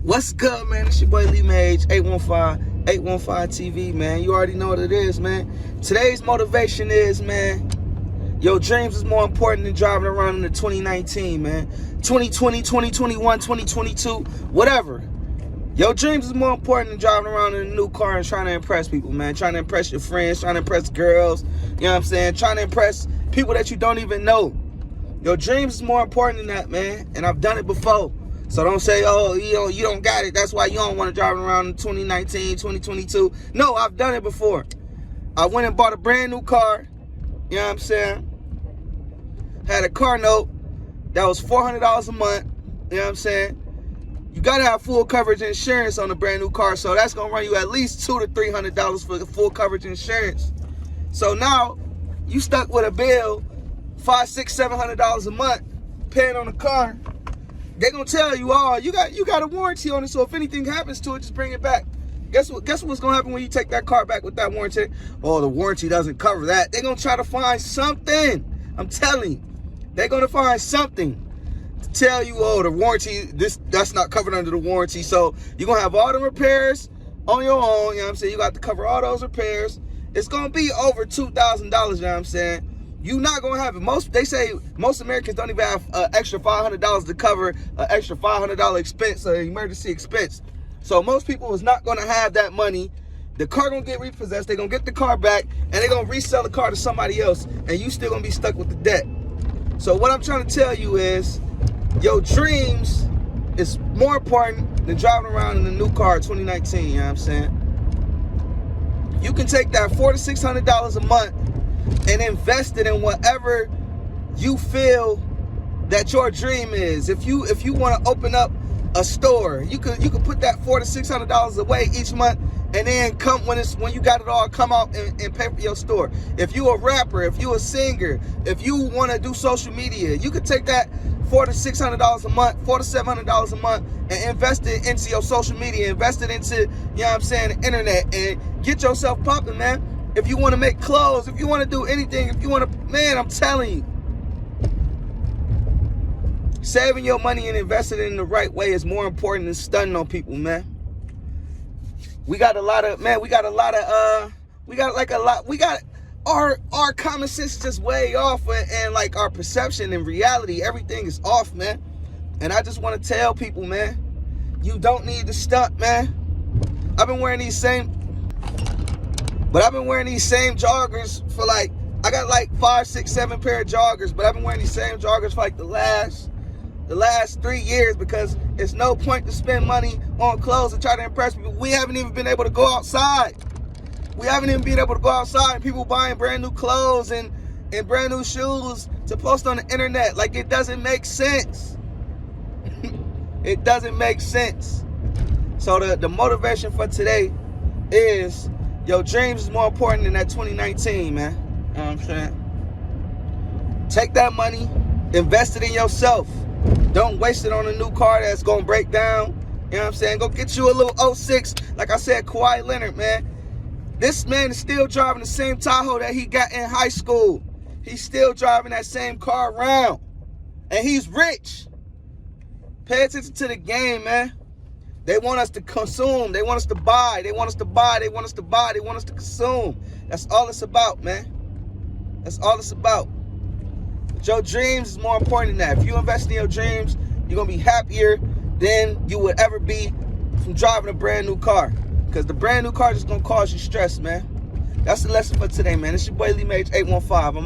What's good, man? It's your boy Lee Mage, 815 TV, man. You already know what it is, man. Today's motivation is, man, your dreams is more important than driving around in the 2019, man. 2020, 2021, 2022, whatever. Your dreams is more important than driving around in a new car and trying to impress people, man. Trying to impress your friends, trying to impress girls, you know what I'm saying? Trying to impress people that you don't even know. Your dreams is more important than that, man. And I've done it before. So don't say, oh, you don't got it. That's why you don't want to drive around in 2019, 2022. No, I've done it before. I went and bought a brand new car. You know what I'm saying? Had a car note that was $400 a month. You know what I'm saying? You got to have full coverage insurance on a brand new car. So that's going to run you at least $200 to $300 for the full coverage insurance. So now you stuck with a bill, $500, $600, $700 a month paying on the car. They're gonna tell you, oh, you got a warranty on it, so if anything happens to it, just bring it back. Guess what's gonna happen when you take that car back with that warranty? Oh, the warranty doesn't cover that. They're gonna try to find something. I'm telling you, they're gonna find something to tell you, oh, the warranty, that's not covered under the warranty. So you're gonna have all the repairs on your own, you know what I'm saying? You got to cover all those repairs. It's gonna be over $2,000, you know what I'm saying? You're not gonna have it. They say most Americans don't even have extra $500 to cover an extra $500 expense, emergency expense. So most people is not gonna have that money. The car gonna get repossessed. They're gonna get the car back, and they're gonna resell the car to somebody else, and you still gonna be stuck with the debt. So what I'm trying to tell you is, your dreams is more important than driving around in a new car in 2019. You know what I'm saying? You can take that $400 to $600 a month and invest it in whatever you feel that your dream is. If you want to open up a store, you could put that $400 to $600 away each month, and then when you got it all, come out and pay for your store. If you a rapper, if you a singer, if you want to do social media, you could take that $400 to $600 a month, $400 to $700 a month, and invest it into your social media, invest it into, you know what I'm saying, the internet, and get yourself popping, man. If you want to make clothes, if you want to do anything, if you want to, man, I'm telling you, saving your money and investing it in the right way is more important than stunting on people, man. We got our common sense just way off, and like our perception and reality, everything is off, man. And I just want to tell people, man, you don't need to stunt, man. I've been wearing these same joggers for I got 5, 6, 7 pair of joggers, but I've been wearing these same joggers for the last 3 years, because it's no point to spend money on clothes and try to impress people. We haven't even been able to go outside. And people buying brand new clothes and brand new shoes to post on the internet. It doesn't make sense. It doesn't make sense. So the motivation for today is, your dreams is more important than that 2019, man. You know what I'm saying? Take that money, invest it in yourself. Don't waste it on a new car that's going to break down. You know what I'm saying? Go get you a little 06. Like I said, Kawhi Leonard, man. This man is still driving the same Tahoe that he got in high school. He's still driving that same car around. And he's rich. Pay attention to the game, man. They want us to consume. They want us to buy. They want us to buy. They want us to buy. They want us to consume. That's all it's about, man. That's all it's about. But your dreams is more important than that. If you invest in your dreams, you're going to be happier than you would ever be from driving a brand new car. Because the brand new car is just going to cause you stress, man. That's the lesson for today, man. It's your boy Lee Mage, 815.